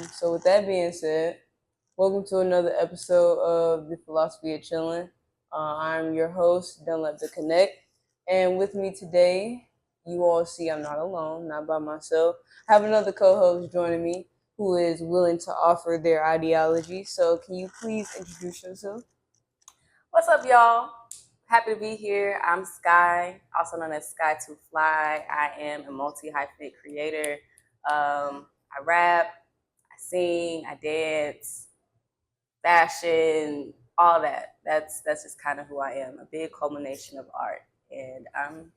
So with that being said, welcome to another episode of the Philosophy of Chillin. I'm your host, Don't Let the Connect, and with me today, you all see I'm not alone, not by myself. I have another co-host joining me who is willing to offer their ideology. So can you please introduce yourself? What's up, y'all? Happy to be here. I'm Sky, also known as Sky to Fly. I am a multi-hyphenate creator. I rap, I sing, I dance, fashion, all that. That's just kind of who I am. A big culmination of art, and I'm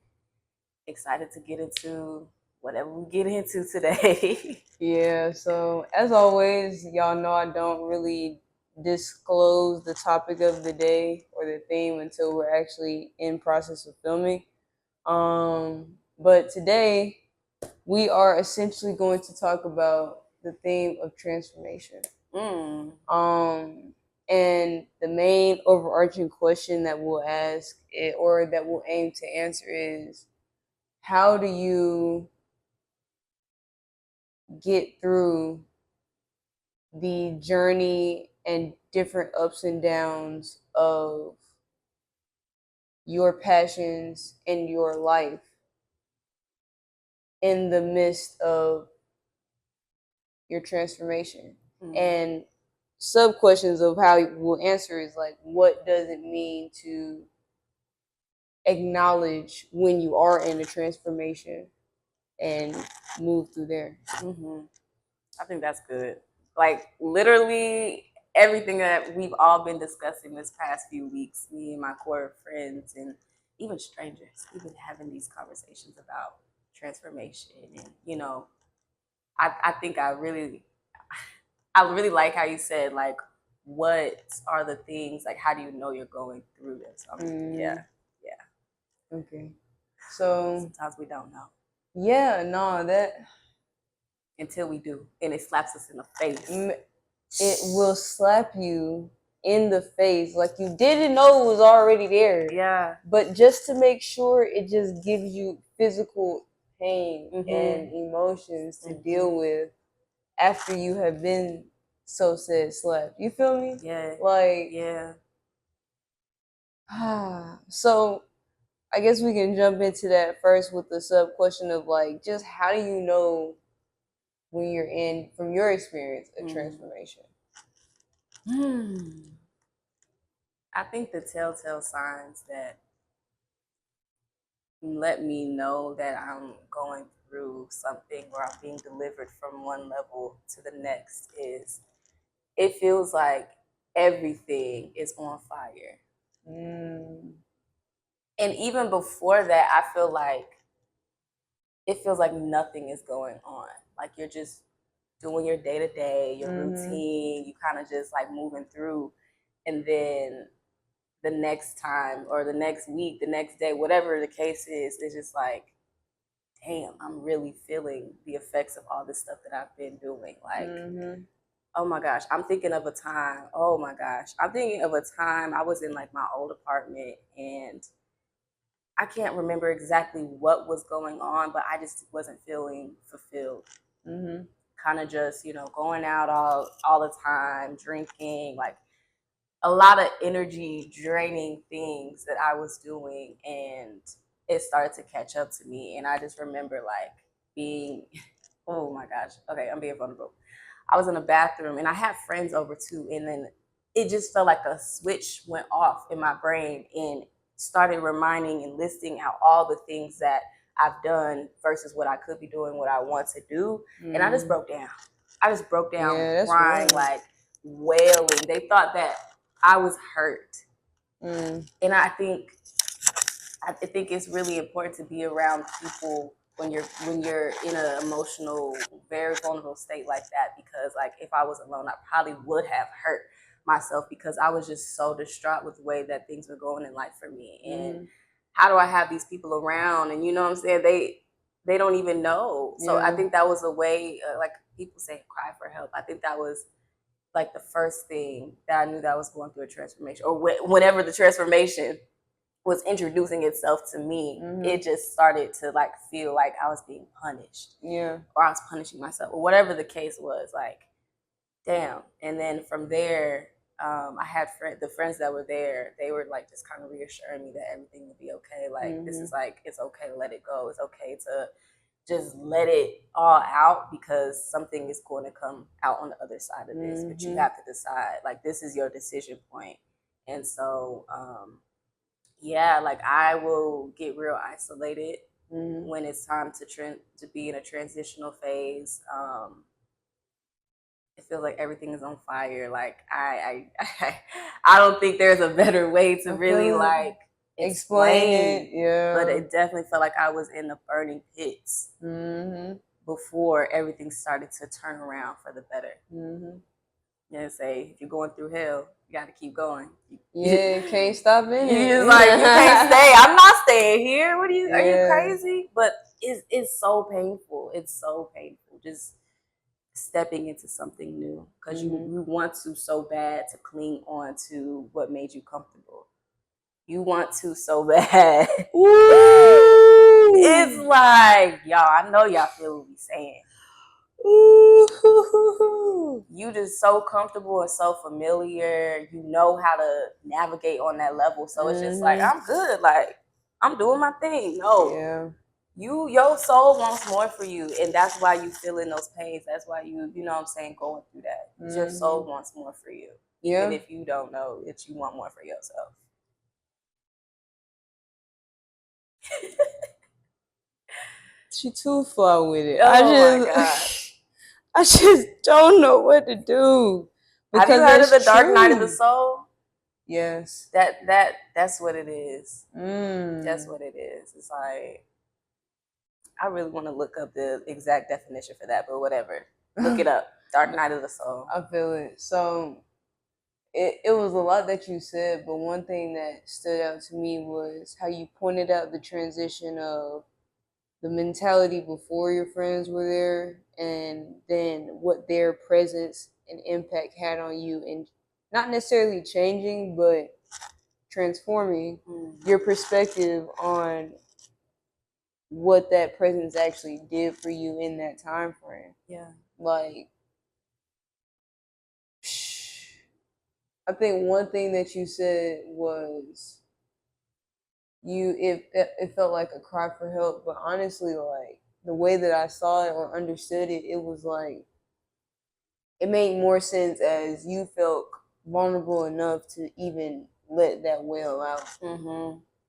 excited to get into whatever we get into today. Yeah, so as always, y'all know I don't really disclose the topic of the day or the theme until we're actually in process of filming. But today we are essentially going to talk about the theme of transformation. And the main overarching question that we'll ask or that we'll aim to answer is, how do you get through the journey and different ups and downs of your passions and your life in the midst of your transformation? And sub questions of how we'll answer is like, what does it mean to acknowledge when you are in a transformation and move through there? I think that's good. Like literally everything that we've all been discussing this past few weeks, me and my core friends and even strangers, we've been having these conversations about transformation. And I think I really like how you said, like, what are the things, like, how do you know you're going through this? Yeah. Okay. So sometimes we don't know. Yeah, no, that until we do, and it slaps us in the face. It will slap you in the face like you didn't know it was already there. Yeah. But just to make sure, it just gives you physical pain and emotions to deal with after you have been so said slapped. You feel me? Yeah. Like, yeah. So I guess we can jump into that first with the sub question of like, just how do you know when you're in, from your experience, a transformation? I think the telltale signs that let me know that I'm going through something or I'm being delivered from one level to the next is, it feels like everything is on fire. And even before that, I feel like it feels like nothing is going on. Like you're just doing your day to day, your routine, you kind of just like moving through. And then the next time or the next week, the next day, whatever the case is, it's just like, damn, I'm really feeling the effects of all this stuff that I've been doing. Like, oh my gosh, I'm thinking of a time. Oh my gosh, I'm thinking of a time I was in like my old apartment and I can't remember exactly what was going on, but I just wasn't feeling fulfilled. Kind of just, going out all the time, drinking, like a lot of energy draining things that I was doing, and it started to catch up to me. And I just remember like being, oh my gosh, okay, I'm being vulnerable. I was in a bathroom and I had friends over too, and then it just felt like a switch went off in my brain and started reminding and listing out all the things that I've done versus what I could be doing, what I want to do. And I just broke down. Crying, like wailing. They thought that I was hurt. And I think it's really important to be around people when you're in an emotional, very vulnerable state like that, because like if I was alone, I probably would have hurt myself because I was just so distraught with the way that things were going in life for me. And how do I have these people around? And you know what I'm saying? They don't even know. So I think that was a way, like people say, cry for help. I think that was like the first thing that I knew that I was going through a transformation, or whenever the transformation was introducing itself to me, it just started to like feel like I was being punished. Yeah. Or I was punishing myself, or whatever the case was. Like damn. And then from there, I had the friends that were there. They were like just kind of reassuring me that everything would be okay. Like this is like it's okay to let it go. It's okay to just let it all out because something is going to come out on the other side of this. But you have to decide. Like this is your decision point. And so, yeah, like I will get real isolated when it's time to be in a transitional phase. It feels like everything is on fire. Like I don't think there's a better way to really like explain it. Yeah, but it definitely felt like I was in the burning pits before everything started to turn around for the better. And say if you're going through hell, you got to keep going. Yeah, can't stop in it. You're like you can't stay. I'm not staying here. What are you? Are you crazy? But it's so painful. It's so painful. Just stepping into something new because you want to so bad to cling on to what made you comfortable. You want to so bad. It's like y'all. I know y'all feel what we saying. You just so comfortable and so familiar. You know how to navigate on that level. So it's just like I'm good. Like I'm doing my thing. No, your soul wants more for you, and that's why you feel in those pains. That's why you know what I'm saying, going through that. Your soul wants more for you, even if you don't know that you want more for yourself. She too far with it. Oh my God. I just don't know what to do. Have you heard of the Dark Night of the Soul? Yes. That's what it is. That's what it is. It's like I really want to look up the exact definition for that, but whatever. Look it up. Dark Night of the Soul. I feel it. So it was a lot that you said, but one thing that stood out to me was how you pointed out the transition of the mentality before your friends were there and then what their presence and impact had on you, and not necessarily changing but transforming your perspective on what that presence actually did for you in that time frame. Yeah. Like I think one thing that you said was it felt like a cry for help, but honestly, like the way that I saw it or understood it, it was like it made more sense as you felt vulnerable enough to even let that wail out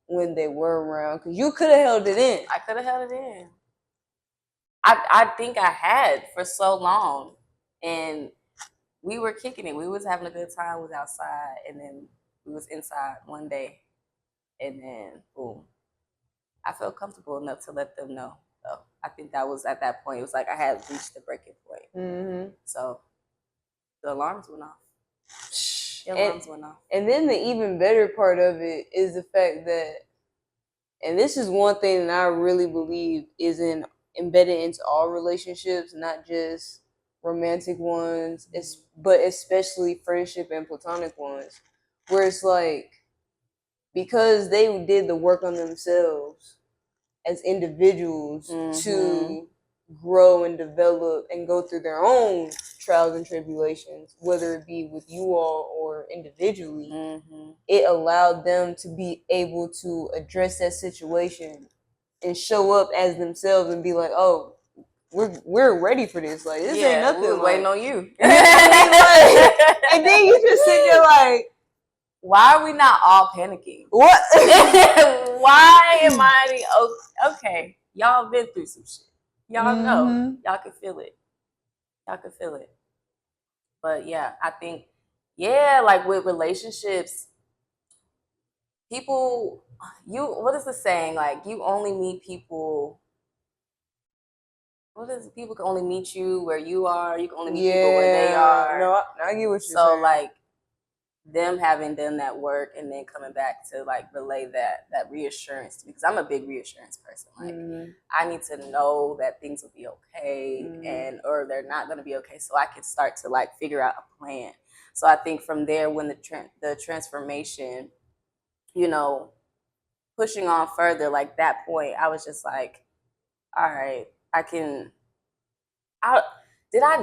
when they were around, because you could have held it in. I could have held it in. I think I had for so long, and we were kicking it. We was having a good time. We was outside, and then we was inside one day, and then boom, I felt comfortable enough to let them know. So I think that was at that point. It was like I had reached the breaking point. So the alarms went off. And then the even better part of it is the fact that, and this is one thing that I really believe is embedded into all relationships, not just romantic ones, but especially friendship and platonic ones, where it's like, because they did the work on themselves as individuals to grow and develop and go through their own trials and tribulations, whether it be with you all or individually, it allowed them to be able to address that situation and show up as themselves and be like, oh, we're ready for this. Like this ain't nothing. We're waiting on you. And then you just sit there like, why are we not all panicking? What? Why am I okay? Y'all been through some shit. Y'all know. Y'all can feel it. Y'all can feel it. But yeah, I think, like with relationships, people, what is the saying? Like you only meet people. What is people can only meet you where you are. You can only meet people where they are. No, I get what you're saying. So like them having done that work and then coming back to like relay that reassurance to me, because I'm a big reassurance person. Like I need to know that things will be okay and or they're not going to be okay, so I can start to like figure out a plan. So I think from there, when the transformation, pushing on further, like that point, I was just like, all right, Did I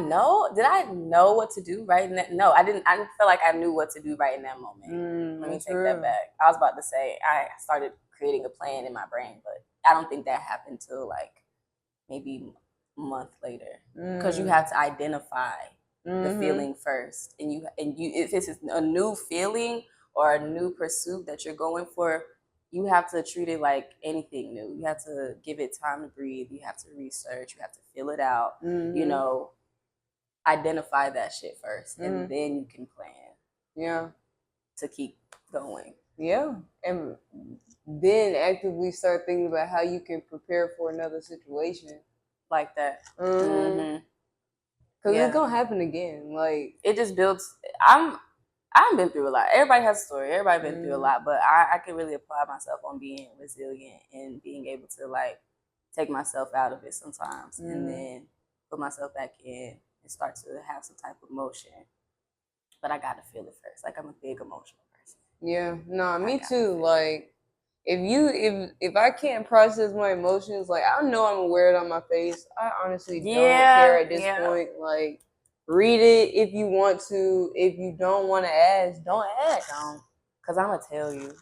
know what to do right in that? No, I didn't feel like I knew what to do right in that moment. Let me take that back. I was about to say I started creating a plan in my brain, but I don't think that happened till like maybe a month later, because you have to identify the feeling first, and you if it's a new feeling or a new pursuit that you're going for, you have to treat it like anything new. You have to give it time to breathe. You have to research. You have to feel it out. You know, identify that shit first, and then you can plan to keep going. And then actively start thinking about how you can prepare for another situation like that. Because it's gonna happen again. Like, it just builds. I've been through a lot. Everybody has a story. Everybody been through a lot, but I can really apply myself on being resilient and being able to like take myself out of it sometimes, and then put myself back in and start to have some type of motion. But I gotta feel it first. Like, I'm a big emotional person. Yeah, no, me too. Like, if I can't process my emotions, like, I know I'm gonna wear it on my face. I honestly don't care at this point. Like, read it if you want to. If you don't want to ask, don't ask. Cause I'm gonna tell you,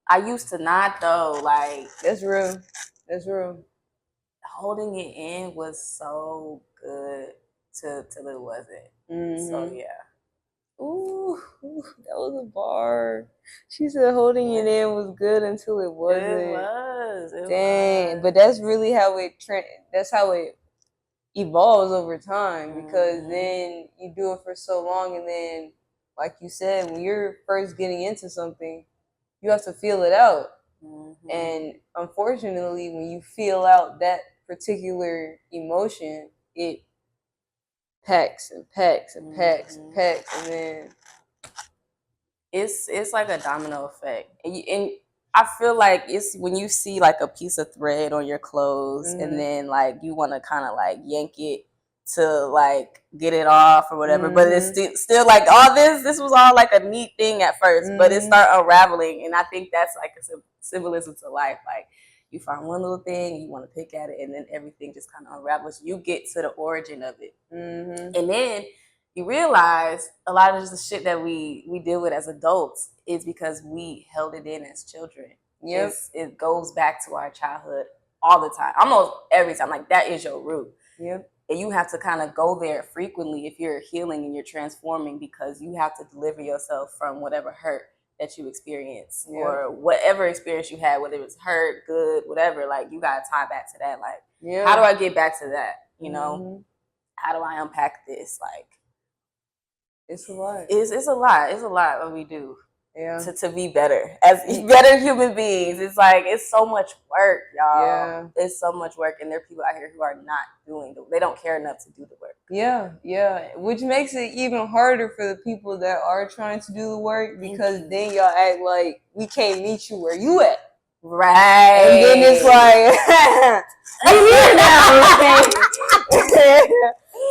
I used to not though. Like, that's real. That's real. Holding it in was so good till it wasn't. So yeah. Ooh, that was a bar. She said holding it in was good until it wasn't. It was. Dang, but that's really how that's how it evolves over time, because then you do it for so long, and then, like you said, when you're first getting into something, you have to feel it out. And unfortunately, when you feel out that particular emotion, it packs and packs and packs and packs, and then it's like a domino effect. And I feel like it's when you see like a piece of thread on your clothes, and then like you want to kind of like yank it to like get it off or whatever, but it's still like all this was all like a neat thing at first, but it start unraveling. And I think that's like a symbolism to life. Like, you find one little thing, you want to pick at it, and then everything just kind of unravels. You get to the origin of it, and then you realize a lot of the shit that we deal with as adults is because we held it in as children. It goes back to our childhood all the time, almost every time. Like, that is your root. And you have to kind of go there frequently if you're healing and you're transforming, because you have to deliver yourself from whatever hurt that you experience, or whatever experience you had, whether it was hurt, good, whatever. Like, you gotta tie back to that. Like, how do I get back to that? You know, how do I unpack this? Like, it's a lot. It's a lot. It's a lot what we do. To be better as better human beings. It's like, it's so much work, y'all. It's so much work, and there are people out here who are not doing they don't care enough to do the work. Which makes it even harder for the people that are trying to do the work, because then y'all act like we can't meet you where you at. Right. And then it's like, we here now.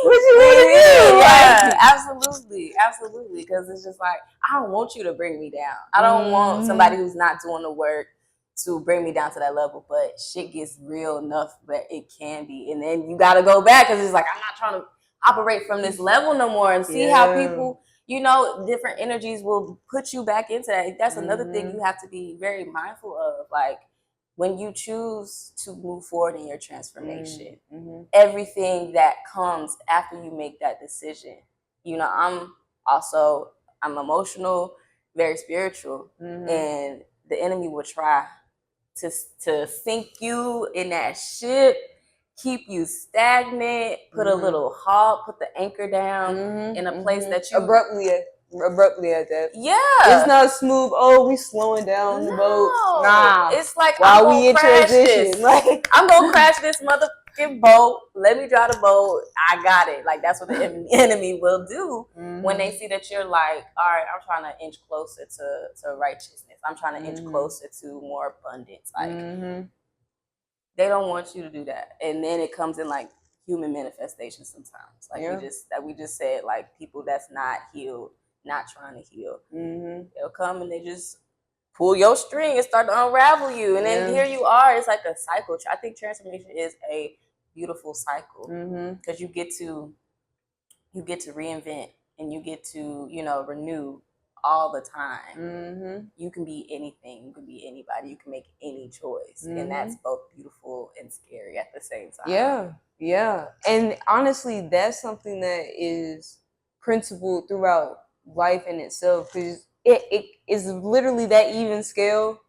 What you want to do? Yeah, absolutely. Because it's just like, I don't want you to bring me down. I don't want somebody who's not doing the work to bring me down to that level. But shit gets real enough that it can be, and then you got to go back, because it's like, I'm not trying to operate from this level no more, and see how people, you know, different energies will put you back into that. That's another thing you have to be very mindful of. Like, when you choose to move forward in your transformation, everything that comes after you make that decision, you know, I'm emotional, very spiritual, and the enemy will try to sink you in that ship, keep you stagnant, put a little halt, put the anchor down in a place that you abruptly at that. It's not smooth. Oh, we slowing down the boat. Nah, it's like, while we in transition, like, I'm gonna crash this motherfucking boat. Let me drive the boat. I got it. Like, that's what the enemy will do when they see that you're like, all right, I'm trying to inch closer to righteousness. I'm trying to inch closer to more abundance. Like, they don't want you to do that, and then it comes in like human manifestations sometimes. Like, we just said, like, people that's not healed, not trying to heal, they'll come and they just pull your string and start to unravel you, and then here you are. It's like a cycle. I think transformation is a beautiful cycle because you get to reinvent and you get to, you know, renew all the time. You can be anything, you can be anybody, you can make any choice, and that's both beautiful and scary at the same time. Yeah, and honestly, that's something that is principled throughout life in itself, because it is literally that even scale,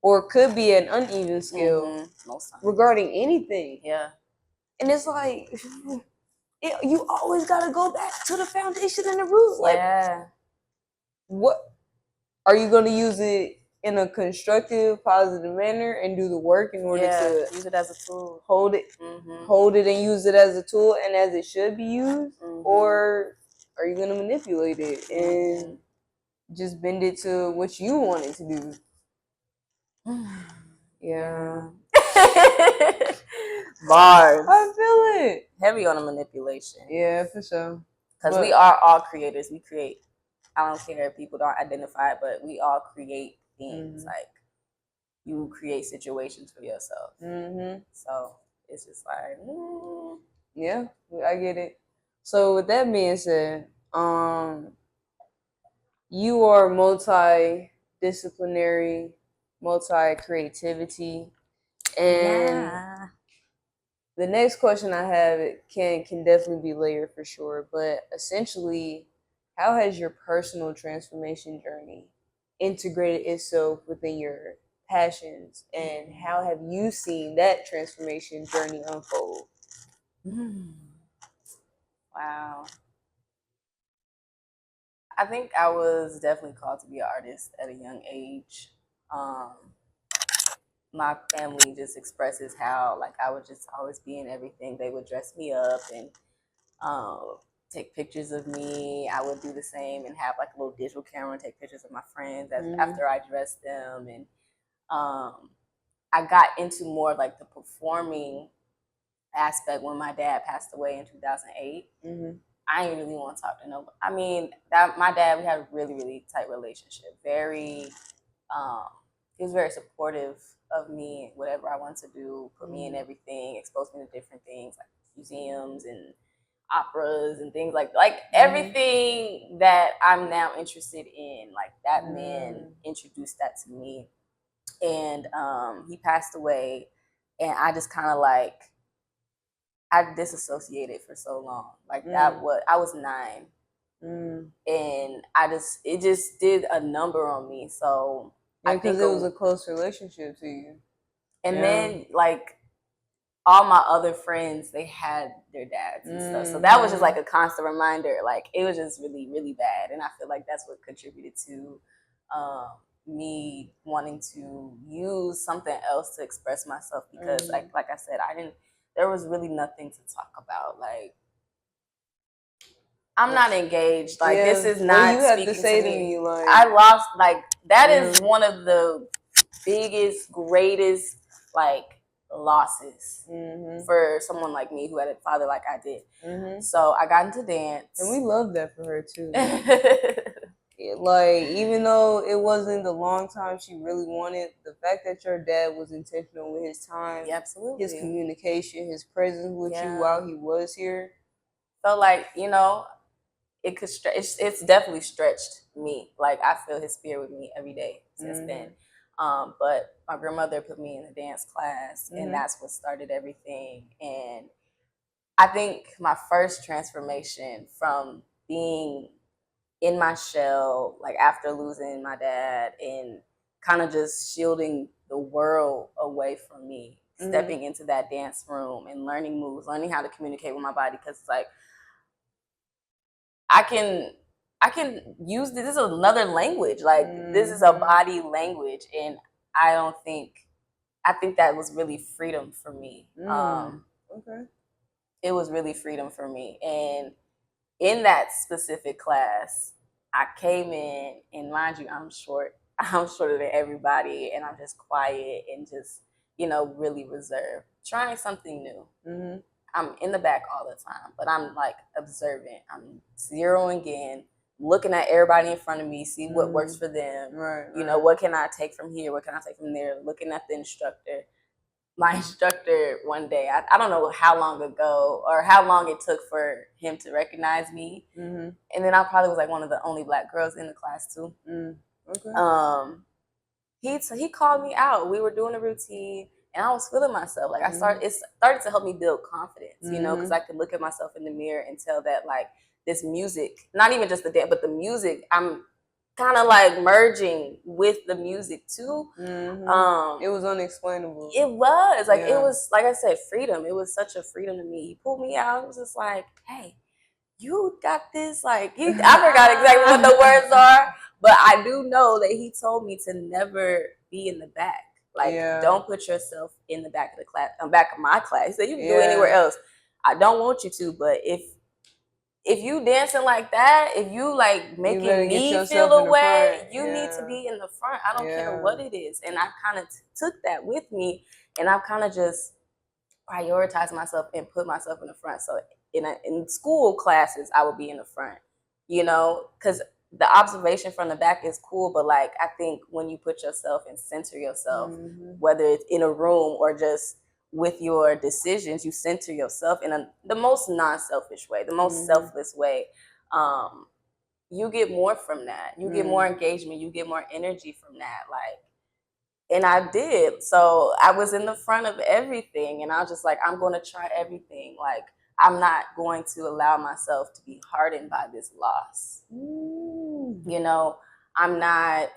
or could be an uneven scale regarding anything. Yeah, and it's like you always gotta go back to the foundation and the roots. Like, what are you gonna use it in a constructive, positive manner and do the work in order to use it as a tool, hold it and use it as a tool and as it should be used, or are you gonna manipulate it and just bend it to what you want it to do? Yeah. Bars. I feel it. Heavy on the manipulation. Yeah, for sure. Because we are all creators. We create. I don't care if people don't identify it, but we all create things. Like, you create situations for yourself. So it's just like, yeah, I get it. So with that being said, you are multidisciplinary, multi-creativity, and the next question I have can definitely be layered for sure. But essentially, how has your personal transformation journey integrated itself within your passions, and how have you seen that transformation journey unfold? Wow. I think I was definitely called to be an artist at a young age. My family just expresses how, like, I would just always be in everything. They would dress me up and take pictures of me. I would do the same and have like a little digital camera and take pictures of my friends after I dressed them. And I got into more like the performing aspect when my dad passed away in 2008. I didn't really want to talk to nobody. I mean, my dad, we had a really, really tight relationship. He was very supportive of me, whatever I wanted to do, put me in everything, exposed me to different things like museums and operas and things like everything that I'm now interested in. Like, that man introduced that to me, and he passed away, and I just kind of like, I disassociated for so long. Like, I was 9, and it just did a number on me. So because it was a close relationship to you. And then, like, all my other friends, they had their dads and stuff. So that was just like a constant reminder. Like, it was just really, really bad. And I feel like that's what contributed to me wanting to use something else to express myself. Because like I said, there was really nothing to talk about. Like, I'm not engaged. Like, this is not you have speaking to say to me. like, I lost, like, that is one of the biggest, greatest, like, losses for someone like me who had a father like I did. So I got into dance. And we love that for her too. Like, even though it wasn't the long time she really wanted, the fact that your dad was intentional with his time, his communication, his presence with you while he was here, felt like, you know, it could it's definitely stretched me. Like, I feel his spirit with me every day since then. But my grandmother put me in a dance class, and that's what started everything. And I think my first transformation from being in my shell, like after losing my dad and kind of just shielding the world away from me, stepping into that dance room and learning moves, learning how to communicate with my body. Because it's like, I can use this. This is another language. Like, this is a body language. And I think that was really freedom for me. It was really freedom for me. And in that specific class, I came in, and mind you, I'm shorter than everybody, and I'm just quiet and just, you know, really reserved, trying something new. I'm in the back all the time, but I'm like observant. I'm zeroing in, looking at everybody in front of me, see what works for them. You know, what can I take from here? What can I take from there? Looking at the instructor. my instructor one day, I don't know how long ago or how long it took for him to recognize me. And then I probably was like one of the only Black girls in the class too. Okay. He called me out. We were doing a routine and I was feeling myself. Like it started to help me build confidence, you know, because I could look at myself in the mirror and tell that like this music, not even just the dance, but the music, I'm kind of like merging with the music too. It was unexplainable. It was like, it was, like I said, freedom. It was such a freedom to me. He pulled me out. It was just like, hey, you got this. Like, I forgot exactly what the words are, but I do know that he told me to never be in the back. Like, don't put yourself in the back of the class, back of my class. He said, you can do it anywhere else. I don't want you to, but if you dancing like that, if you like making me feel away, you need to be in the front. I don't care what it is. And I kind of took that with me, and I've kind of just prioritized myself and put myself in the front. So in school classes, I would be in the front, you know, because the observation from the back is cool, but like I think when you put yourself and center yourself, whether it's in a room or just with your decisions, you center yourself in the most non-selfish way, the most selfless way. You get more from that. You get more engagement. You get more energy from that. Like, and I did. So I was in the front of everything, and I was just like, I'm going to try everything. Like, I'm not going to allow myself to be hardened by this loss. You know, I'm not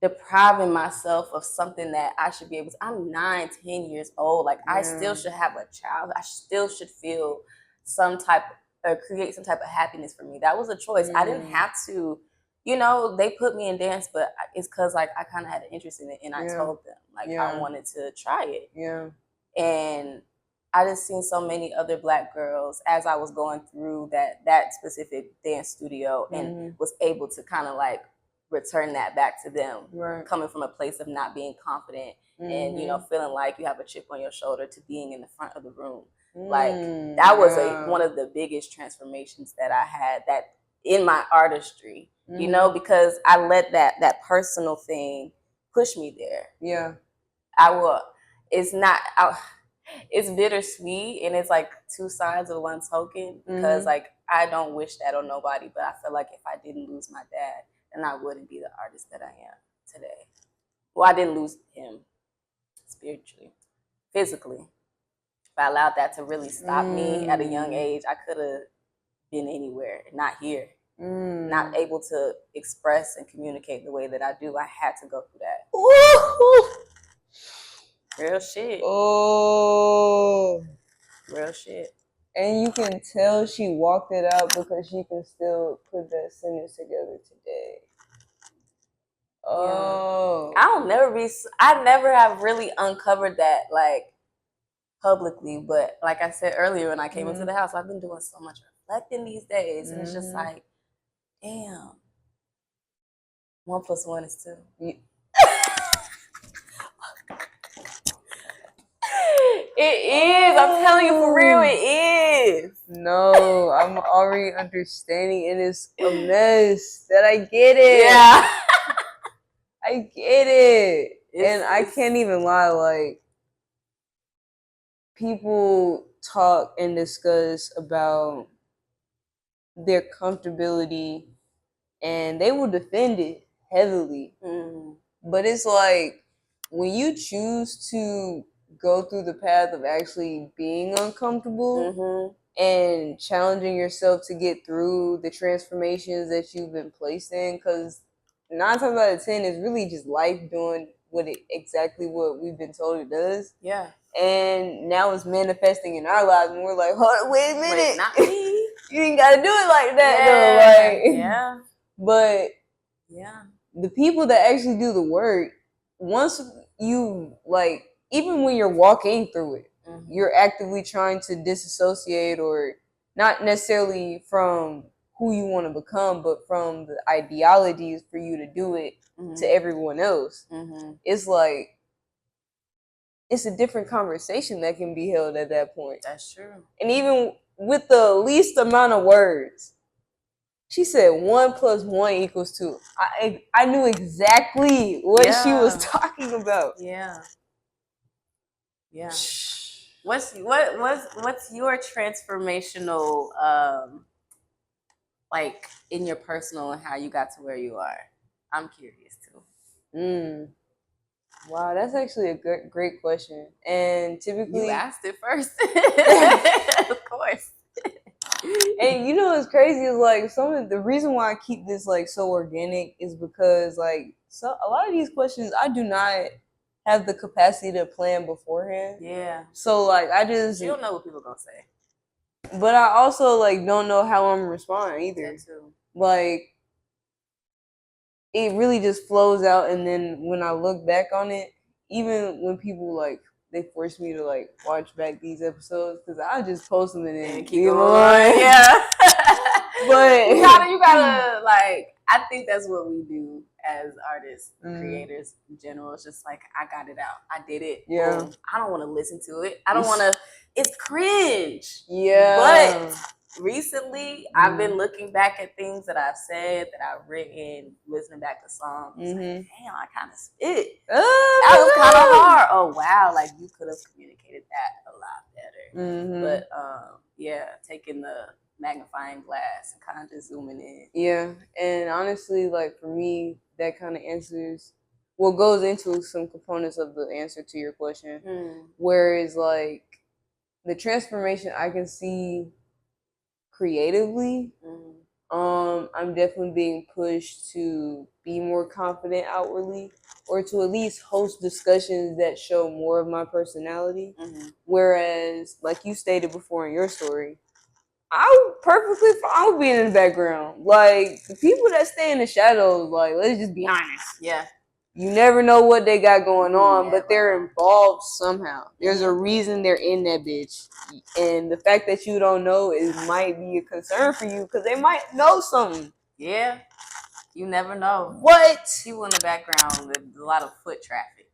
depriving myself of something that I should be able to. I'm 9, 10 years old. Like, I still should have a child. I still should feel some type or create some type of happiness for me. That was a choice. I didn't have to, you know, they put me in dance, but it's because like I kind of had an interest in it, and I told them like I wanted to try it. And I just seen so many other Black girls as I was going through that specific dance studio, and was able to kind of like return that back to them, coming from a place of not being confident and, you know, feeling like you have a chip on your shoulder to being in the front of the room. Like that was one of the biggest transformations that I had that in my artistry, you know, because I let that personal thing push me there. It's bittersweet, and it's like two sides of one token, because like I don't wish that on nobody, but I feel like if I didn't lose my dad, then I wouldn't be the artist that I am today. Well, I didn't lose him spiritually, physically. If I allowed that to really stop me at a young age, I could have been anywhere, not here. Not able to express and communicate the way that I do. I had to go through that. Ooh. Real shit. Oh. Real shit. And you can tell she walked it out because she can still put that sentence together today. Oh. Yeah. I never have really uncovered that like publicly, but like I said earlier when I came into the house, I've been doing so much reflecting these days, and it's just like, damn, 1 + 1 is 2. It is. I'm telling you, for real, it is. No, I'm already understanding. It is a mess. That I get it. Yeah. I get it. And I can't even lie, like, people talk and discuss about their comfortability, and they will defend it heavily. But it's like, when you choose to go through the path of actually being uncomfortable and challenging yourself to get through the transformations that you've been placed in, because 9 times out of 10 is really just life doing exactly what we've been told it does. Yeah. And now it's manifesting in our lives, and we're like, hold on, wait a minute. Wait, not me. You ain't got to do it like that, though. Like, yeah. But yeah, the people that actually do the work, once you, like, even when you're walking through it, you're actively trying to disassociate, or not necessarily from who you want to become, but from the ideologies for you to do it to everyone else. It's like, it's a different conversation that can be held at that point. That's true. And even with the least amount of words, she said 1 + 1 = 2. I knew exactly what she was talking about. Yeah. Yeah. What's your transformational like in your personal and how you got to where you are? I'm curious too. Wow, that's actually a great question. And typically, you asked it first, of course. And you know what's crazy is like some of the reason why I keep this like so organic is because like a lot of these questions I do not have the capacity to plan beforehand. Yeah. So like I just you don't know what people gonna say. But I also like don't know how I'm gonna respond either. That too. Like it really just flows out, and then when I look back on it, even when people like they force me to like watch back these episodes because I just post them and then keep going. Yeah. But you gotta like I think that's what we do as artists, creators in general. It's just like I got it out. I did it. Yeah. Boom. I don't want to listen to it. I don't want to. It's cringe. Yeah. But recently, I've been looking back at things that I've said, that I've written, listening back to songs. Like, damn, I kind of spit. That was kind of hard. Oh wow, like you could have communicated that a lot better. But yeah, taking the magnifying glass and kind of just zooming in. Yeah, and honestly, like for me, that kind of answers what goes into some components of the answer to your question. Whereas like the transformation I can see creatively, I'm definitely being pushed to be more confident outwardly, or to at least host discussions that show more of my personality. Whereas, like you stated before in your story, I'm perfectly fine with being in the background. Like, the people that stay in the shadows, like, let's just be honest. Yeah. You never know what they got going on, but they're involved somehow. There's a reason they're in that bitch. And the fact that you don't know it might be a concern for you because they might know something. Yeah. You never know. What? People in the background with a lot of foot traffic.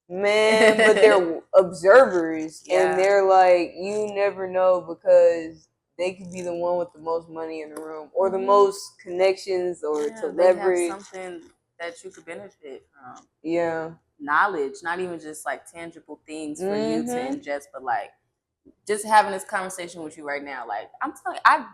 Man, but they're observers. Yeah. And they're like, you never know because they could be the one with the most money in the room or the most connections or to leverage. They have something that you could benefit from. Yeah. Knowledge, not even just like tangible things for you to ingest, but like just having this conversation with you right now. Like I'm telling you, I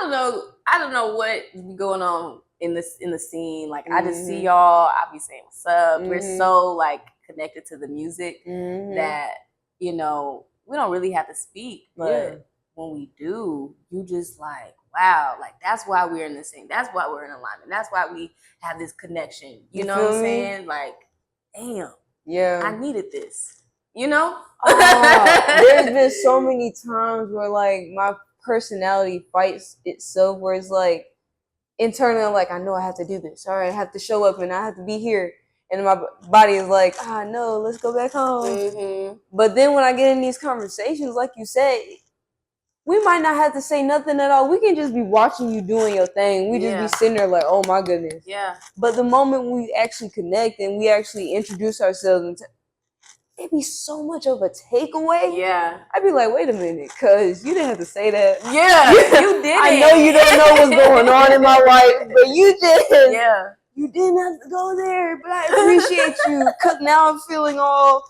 don't know what be going on in the scene. Like I just see y'all, I be saying what's up. We're so like connected to the music that, you know, we don't really have to speak, but when we do, you just like, wow, like that's why we're in this thing. That's why we're in alignment. That's why we have this connection. You know what I'm saying? Like, damn. Yeah. I needed this. You know? There's been so many times where like my personality fights itself, where it's like internally I'm like, I know I have to do this. All right, I have to show up and I have to be here. And my body is like, no, let's go back home. But then when I get in these conversations, like you said, we might not have to say nothing at all. We can just be watching you doing your thing. We just be sitting there like, oh my goodness. Yeah. But the moment we actually connect and we actually introduce ourselves, it'd be so much of a takeaway. Yeah. I'd be like, wait a minute, cuz you didn't have to say that. Yeah, you did. I know you don't know what's going on in my life, but you did. Yeah. You didn't have to go there, but I appreciate you. Cause now I'm feeling all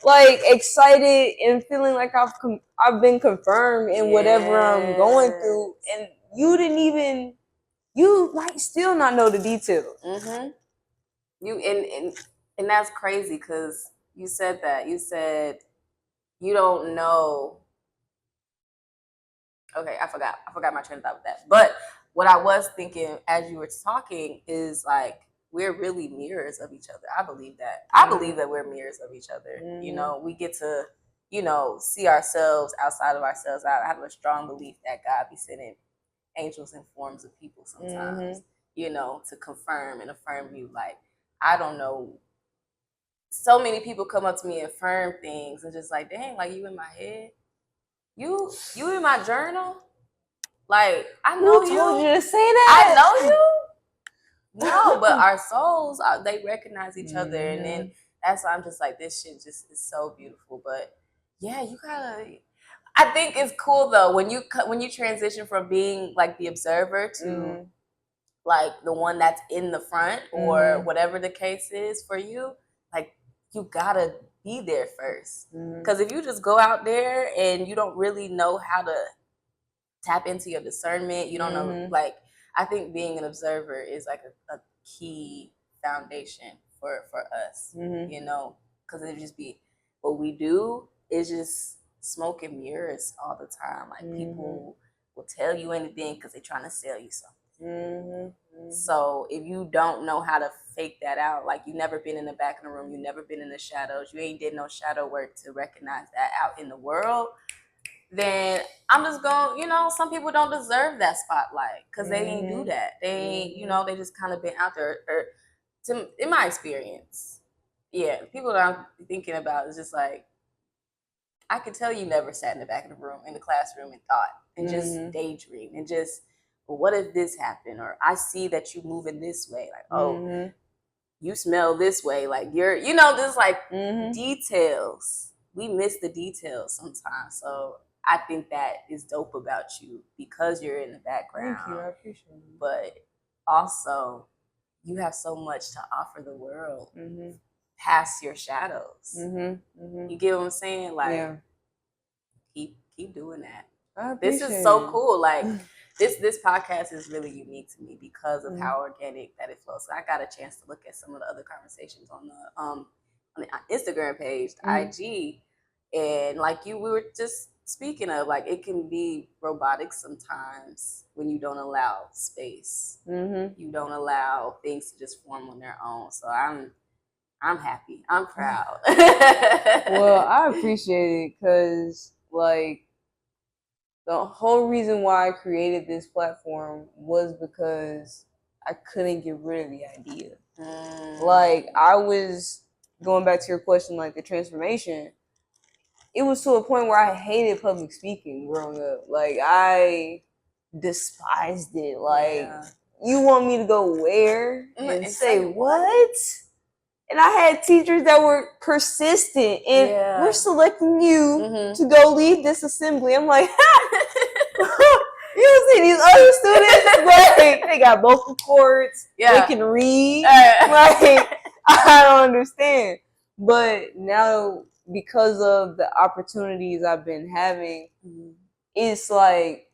like excited and feeling like I've been confirmed in whatever I'm going through, and you might still not know the details. And that's crazy because you said that. You said you don't know. Okay, I forgot my train of thought with that. But what I was thinking as you were talking is like we're really mirrors of each other. I believe that. I believe that we're mirrors of each other. You know, we get to, you know, see ourselves outside of ourselves. I have a strong belief that God be sending angels in forms of people sometimes, you know, to confirm and affirm you. Like, I don't know. So many people come up to me and affirm things and just like, dang, like you in my head. You in my journal? Like, I know Who told you to say that? I know you. No, but our souls, they recognize each other. And then that's why I'm just like, this shit just is so beautiful. But yeah, you gotta, I think it's cool though, when you transition from being like the observer to like the one that's in the front or whatever the case is for you, like you gotta be there first. Because if you just go out there and you don't really know how to tap into your discernment, you don't know, like, I think being an observer is like a key foundation for us, you know, because it just be what we do is just smoke and mirrors all the time. Like people will tell you anything because they're trying to sell you something. So if you don't know how to fake that out, like you never been in the back of the room, you never been in the shadows, you ain't did no shadow work to recognize that out in the world, then I'm just going, you know, some people don't deserve that spotlight because they ain't do that. They ain't, you know, they just kind of been out there. Or in my experience, yeah, people that I'm thinking about is just like, I could tell you never sat in the back of the room, in the classroom and thought and just daydream and just, well, what if this happened? Or I see that you moving this way. Like, oh, you smell this way. Like you're, you know, there's like details. We miss the details sometimes. So I think that is dope about you because you're in the background. Thank you, I appreciate it. But also, you have so much to offer the world past your shadows. You get what I'm saying? Like, keep doing that. This is so cool. Like, this podcast is really unique to me because of how organic that it flows. So I got a chance to look at some of the other conversations on the Instagram page, the IG, and like we were just speaking of, like it can be robotic sometimes when you don't allow space. You don't allow things to just form on their own. So I'm happy. I'm proud. Well, I appreciate it because like the whole reason why I created this platform was because I couldn't get rid of the idea. Like I was going back to your question, like the transformation. It was to a point where I hated public speaking growing up. Like I despised it. Like you want me to go where and say what? And I had teachers that were persistent and we're selecting you to go lead this assembly. I'm like, you see these other students, like they got vocal cords, they can read. Like I don't understand. But now because of the opportunities I've been having, it's like,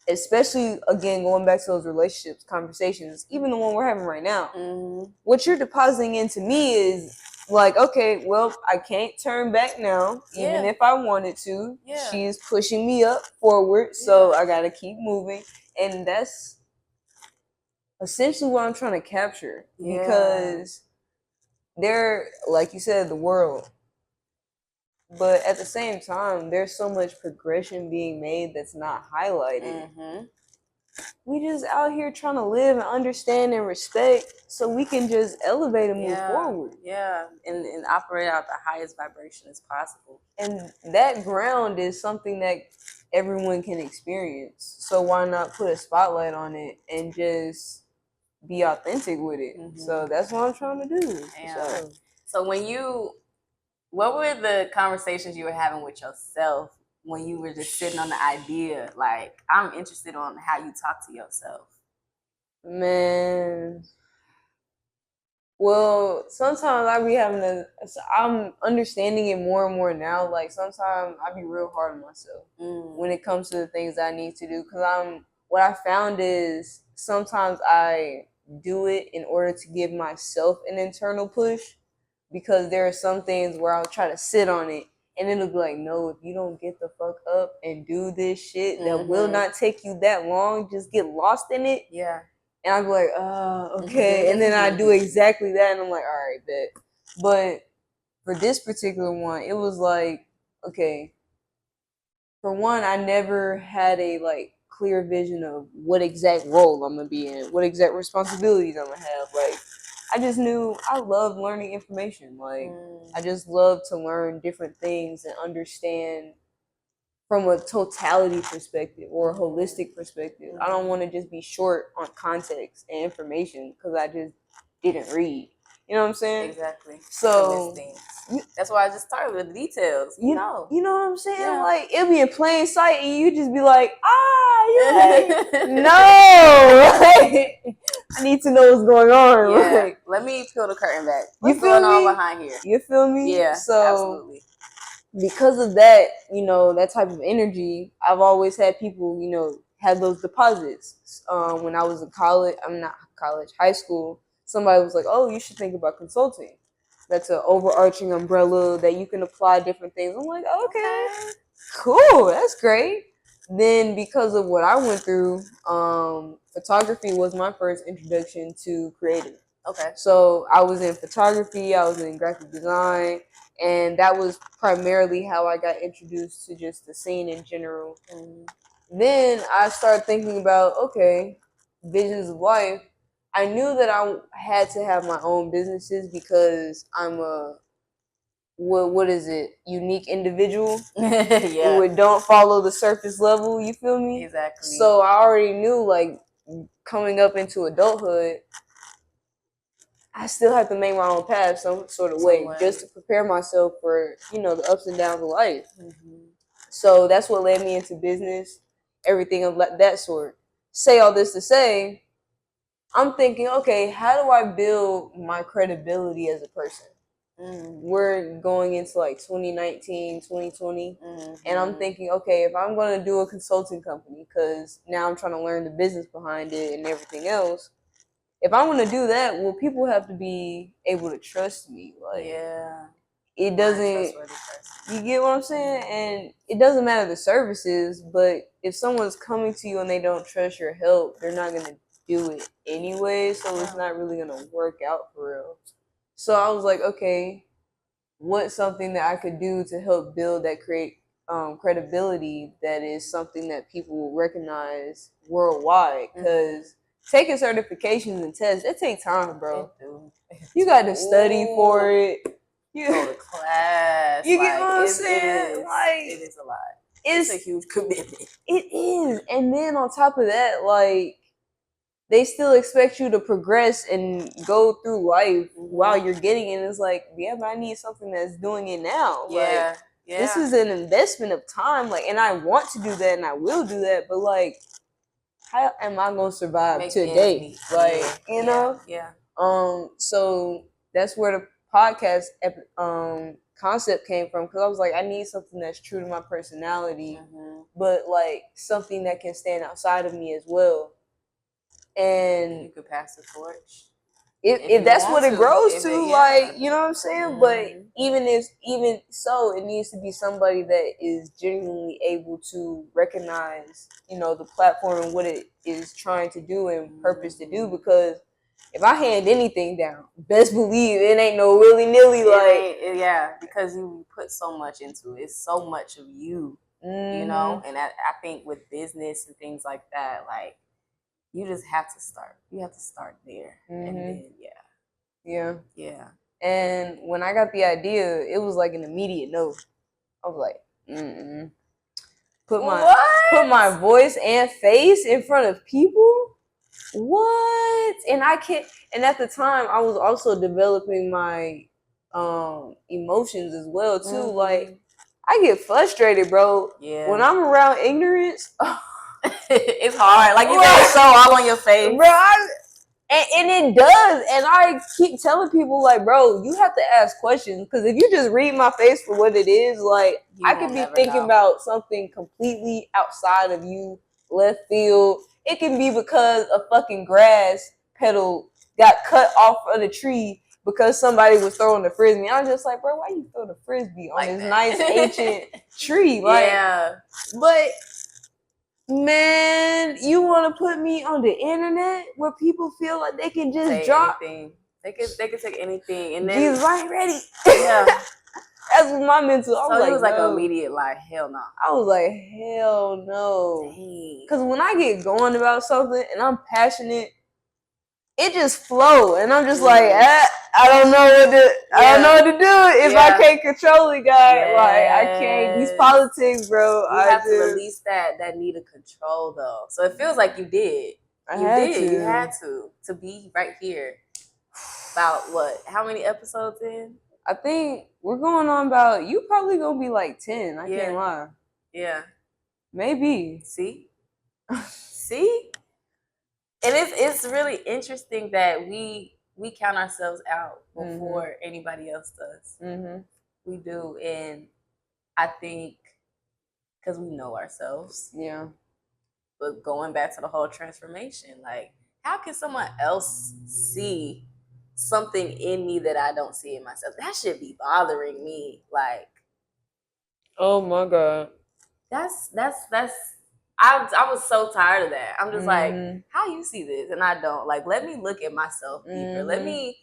especially again going back to those relationships conversations, even the one we're having right now, what you're depositing into me is like, okay, well, I can't turn back now, even if I wanted to. She is pushing me up forward, so I gotta keep moving. And that's essentially what I'm trying to capture, because they're, like you said, the world. But at the same time, there's so much progression being made that's not highlighted. We just out here trying to live and understand and respect so we can just elevate and move forward. And operate out the highest vibration as possible. And that ground is something that everyone can experience. So why not put a spotlight on it and just be authentic with it? So that's what I'm trying to do. So what were the conversations you were having with yourself when you were just sitting on the idea? Like, I'm interested on how you talk to yourself. Man. Well, sometimes I be I'm understanding it more and more now. Like, sometimes I be real hard on myself when it comes to the things I need to do. Because what I found is sometimes I do it in order to give myself an internal push. Because there are some things where I'll try to sit on it and it'll be like, no, if you don't get the fuck up and do this shit that will not take you that long, just get lost in it. And I'll be like, oh, okay. And then I do exactly that and I'm like, all right, bet. But for this particular one, it was like, okay, for one, I never had a like clear vision of what exact role I'm gonna be in, what exact responsibilities I'm gonna have. Like, I just knew I love learning information. Like, I just love to learn different things and understand from a totality perspective or a holistic perspective. I don't want to just be short on context and information because I just didn't read. You know what I'm saying? Exactly. So that's why I just started with the details. You know what I'm saying? Yeah. Like it'll be in plain sight, and you just be like, you're like, no, like, I need to know what's going on. Yeah. Like, let me peel the curtain back. What's going on behind here? You feel me? Yeah. So absolutely. Because of that, that type of energy, I've always had people, have those deposits. When I was in college, I'm not college, high school. Somebody was like, "Oh, you should think about consulting." That's an overarching umbrella that you can apply different things. I'm like, okay, cool, that's great. Then because of what I went through, photography was my first introduction to creative. Okay. So I was in photography, I was in graphic design, and that was primarily how I got introduced to just the scene in general. And then I started thinking about, okay, visions of life. I knew that I had to have my own businesses because I'm a what is it? Unique individual. Yeah. Who don't follow the surface level, you feel me? Exactly. So I already knew, like, coming up into adulthood, I still have to make my own path some sort of way, just to prepare myself for, the ups and downs of life. Mm-hmm. So that's what led me into business, everything of that sort. Say all this to say, I'm thinking, okay, how do I build my credibility as a person? We're going into like 2019, 2020, and I'm thinking, okay, if I'm going to do a consulting company, because now I'm trying to learn the business behind it and everything else, if I'm going to do that, well, people have to be able to trust me. Like, it doesn't, you get what I'm saying? And it doesn't matter the services, but if someone's coming to you and they don't trust your help, they're not going to do it anyway, so it's not really going to work out for real. So I was like, okay, what's something that I could do to help build that credibility that is something that people will recognize worldwide? Because taking certifications and tests, it takes time, bro. You got to study for it. You go to class. You get what I'm saying? It is a lot. It's a huge commitment. It is. And then on top of that, like, they still expect you to progress and go through life while you're getting it. It's like, yeah, but I need something that's doing it now. Yeah. Like, this is an investment of time. Like, and I want to do that and I will do that. But like, how am I gonna survive today? Like, you know? Yeah. So that's where the podcast concept came from, because I was like, I need something that's true to my personality, but like something that can stand outside of me as well. And you could pass the torch. If that's what it grows to, like, you know what I'm saying? But even so, it needs to be somebody that is genuinely able to recognize, the platform and what it is trying to do and purpose to do. Because if I hand anything down, best believe it ain't no willy-nilly, because you put so much into it. It's so much of you, and I think with business and things like that, like, you just have to start. You have to start there. And then, Yeah. And when I got the idea, it was like an immediate no. I was like, Put my voice and face in front of people? What? And I can't. And at the time, I was also developing my emotions as well too. Like, I get frustrated, bro. Yeah. When I'm around ignorance, it's hard. Like you said, it's so all on your face, bro. And it does. And I keep telling people, like, bro, you have to ask questions, because if you just read my face for what it is, like, I could be thinking about something completely outside of you, left field. It can be because a fucking grass petal got cut off of the tree because somebody was throwing the frisbee. I was just like, bro, why you throw the frisbee on this nice ancient tree? Like, but man, you want to put me on the internet where people feel like they can just drop anything. They can take anything, and then Jesus, I ain't ready. Yeah, that's what my mental. I was it was like an immediate, like, hell no. I was like, hell no. Because when I get going about something and I'm passionate, it just flow, and I'm just like, I don't know what to do if I can't control it, guy. Like, I can't. These politics, bro. You have to release that need of control, though. So it feels like you did. You had to be right here. About what? How many episodes in? I think we're going on about, you probably gonna be like 10. I can't lie. Yeah. Maybe. See? See? And it's really interesting that we count ourselves out before anybody else does. We do. And I think because we know ourselves. Yeah. But going back to the whole transformation, like, how can someone else see something in me that I don't see in myself? That should be bothering me. Like, oh my God. That's I was so tired of that. I'm just like, how you see this and I don't? Like, let me look at myself deeper. Let me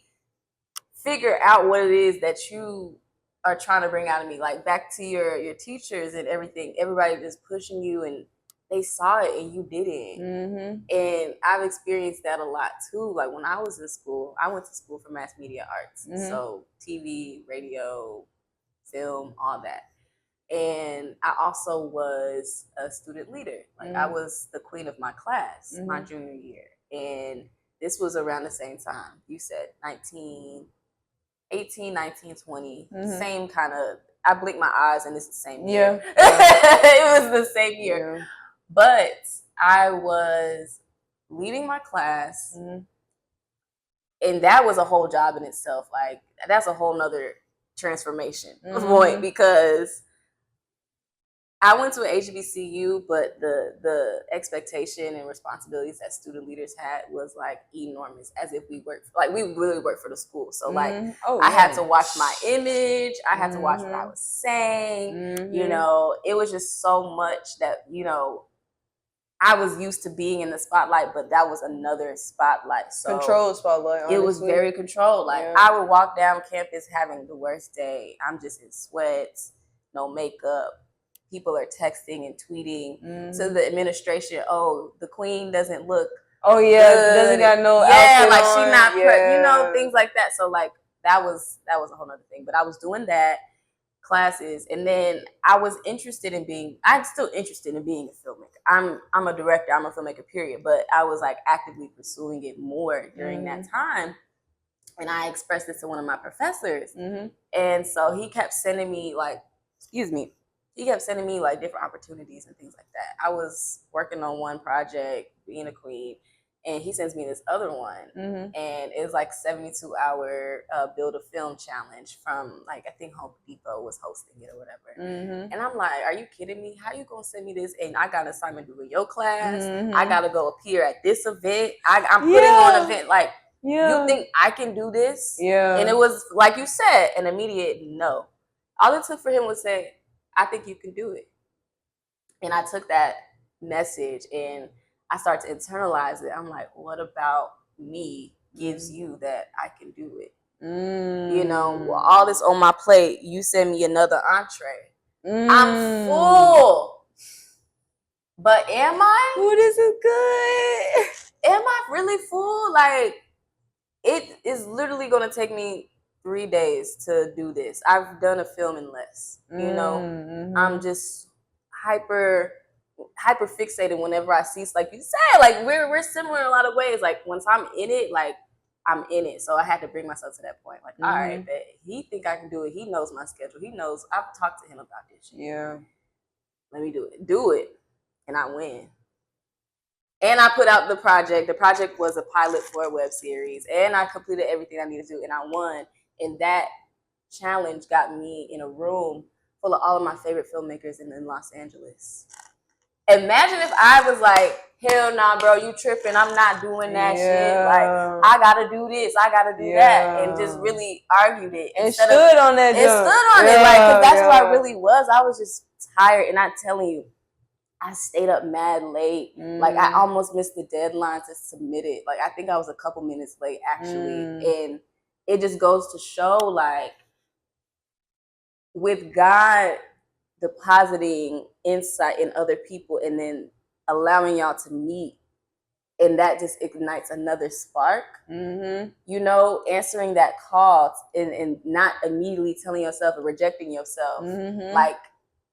figure out what it is that you are trying to bring out of me. Like, back to your teachers and everything. Everybody just pushing you, and they saw it and you didn't. And I've experienced that a lot too. Like, when I was in school, I went to school for mass media arts. So TV, radio, film, all that. And I also was a student leader. Like, I was the queen of my class my junior year. And this was around the same time. You said 18, 19, 20. Same kind of, I blinked my eyes and it's the same year. It was the same year. Yeah. But I was leading my class. And that was a whole job in itself. Like, that's a whole nother transformation point, because I went to an HBCU, but the expectation and responsibilities that student leaders had was like enormous, as if we worked, like, we really worked for the school. So like, I had to watch my image. I had to watch what I was saying. You know, it was just so much that, you know, I was used to being in the spotlight, but that was another spotlight. So controlled spotlight, honestly. It was very controlled. Like, I would walk down campus having the worst day. I'm just in sweats, no makeup. People are texting and tweeting to the administration, oh, the queen doesn't look good. Doesn't got no outfit like on. She not you know, things like that. So like, that was a whole other thing. But I was doing that, classes, and then I was interested in being, I'm still interested in being a filmmaker. I'm a director, I'm a filmmaker, period. But I was like actively pursuing it more during that time. And I expressed this to one of my professors. And so he kept sending me like, he kept sending me like different opportunities and things like that. I was working on one project, being a queen, and he sends me this other one. And it was like 72-hour build a film challenge from, like, I think Home Depot was hosting it or whatever. And I'm like, are you kidding me? How you gonna send me this? And I got an assignment to do in your class. I gotta go appear at this event. I'm putting on an event. Like, you think I can do this? And it was, like you said, an immediate no. All it took for him was say, I think you can do it. And I took that message and I started to internalize it. I'm like, what about me gives you that I can do it? You know, well, all this on my plate, you send me another entree. I'm full. But am I? Food isn't good. Am I really full? Like, it is literally going to take me 3 days to do this. I've done a film in less, you know. I'm just hyper fixated whenever I see, like you said, like we're similar in a lot of ways. Like, once I'm in it, like, I'm in it. So I had to bring myself to that point. Like, all right, but he think I can do it. He knows my schedule. He knows, I've talked to him about this shit. Let me do it. Do it. And I win. And I put out the project. The project was a pilot for a web series. And I completed everything I needed to do. And I won. And that challenge got me in a room full of all of my favorite filmmakers in Los Angeles. Imagine if I was like, hell nah, bro, you tripping. I'm not doing that shit. Like, I got to do this. I got to do that. And just really argued it. And stood on that jump. And stood on it. Like, because that's what I really was. I was just tired. And I'm telling you, I stayed up mad late. Like, I almost missed the deadline to submit it. Like, I think I was a couple minutes late, actually. And it just goes to show, like, with God depositing insight in other people and then allowing y'all to meet, and that just ignites another spark. You know, answering that call and not immediately telling yourself or rejecting yourself. Like,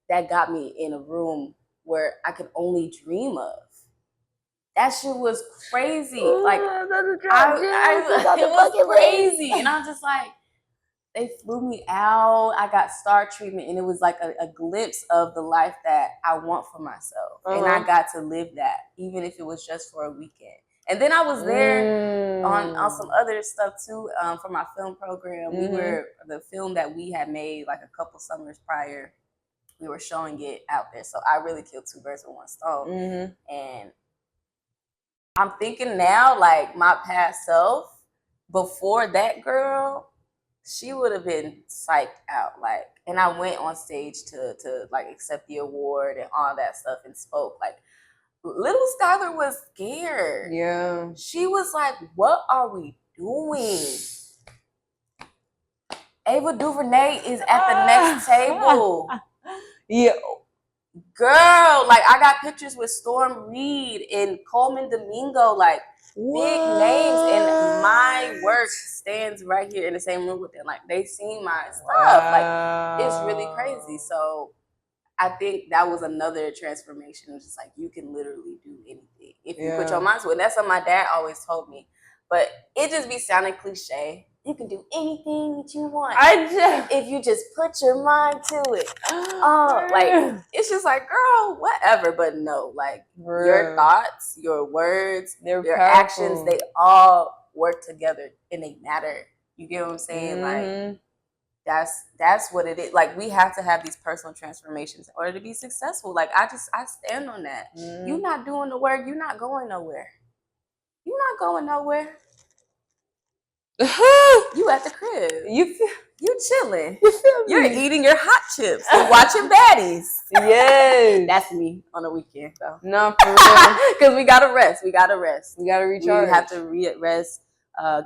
that got me in a room where I could only dream of. That shit was crazy. Like, it was crazy. And I was just like, they flew me out. I got star treatment, and it was like a glimpse of the life that I want for myself. And I got to live that, even if it was just for a weekend. And then I was there on some other stuff too, for my film program. We were, the film that we had made like a couple summers prior, we were showing it out there. So I really killed two birds with one stone. And I'm thinking now, like, my past self, before that girl, she would have been psyched out. Like, and I went on stage to like accept the award and all that stuff and spoke. Like, little Skylar was scared. Yeah. She was like, what are we doing? Ava DuVernay is at the next table. Yeah. Girl, like, I got pictures with Storm Reed and Coleman Domingo, like, big names, and my work stands right here in the same room with them. Like, they seen my stuff. Like, it's really crazy. So I think that was another transformation. It's just like, you can literally do anything if you put your mind to it. And that's what my dad always told me. But it just be sounding cliche. You can do anything that you want. If you just put your mind to it. Like, it's just like, girl, whatever. But no, like, your thoughts, your words, your actions, they all work together and they matter. You get what I'm saying? Like, that's what it is. Like, we have to have these personal transformations in order to be successful. Like, I stand on that. You're not doing the work, you're not going nowhere. You're not going nowhere. You at the crib. You chilling. You're eating your hot chips and watching baddies. Yes. That's me on the weekend, though. No, for real. Because we gotta rest. We gotta recharge. We have to rest,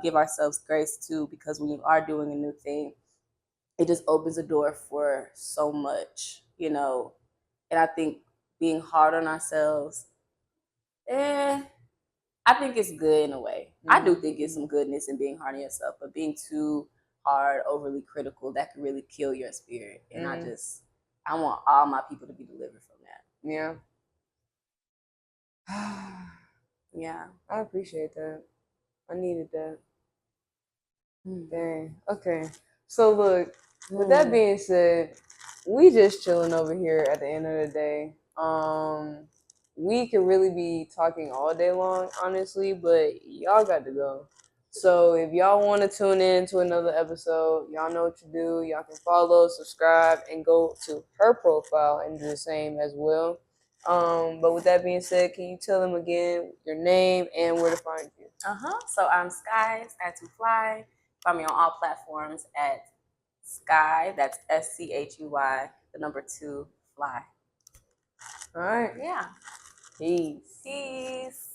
give ourselves grace too, because when you are doing a new thing, it just opens the door for so much, you know. And I think being hard on ourselves, I think it's good in a way. I do think it's some goodness in being hard on yourself, but being too hard, overly critical, that can really kill your spirit. And I want all my people to be delivered from that. Yeah. Yeah. I appreciate that. I needed that. Dang. Okay. So look, with that being said, we just chilling over here at the end of the day. We could really be talking all day long, honestly, but y'all got to go. So if y'all want to tune in to another episode, y'all know what to do. Y'all can follow, subscribe, and go to her profile and do the same as well. But with that being said, can you tell them again your name and where to find you? So I'm Sky, Sky2Fly. Find me on all platforms at Sky, that's SCHUY, the number 2, Fly. All right. Yeah. Peace. Peace.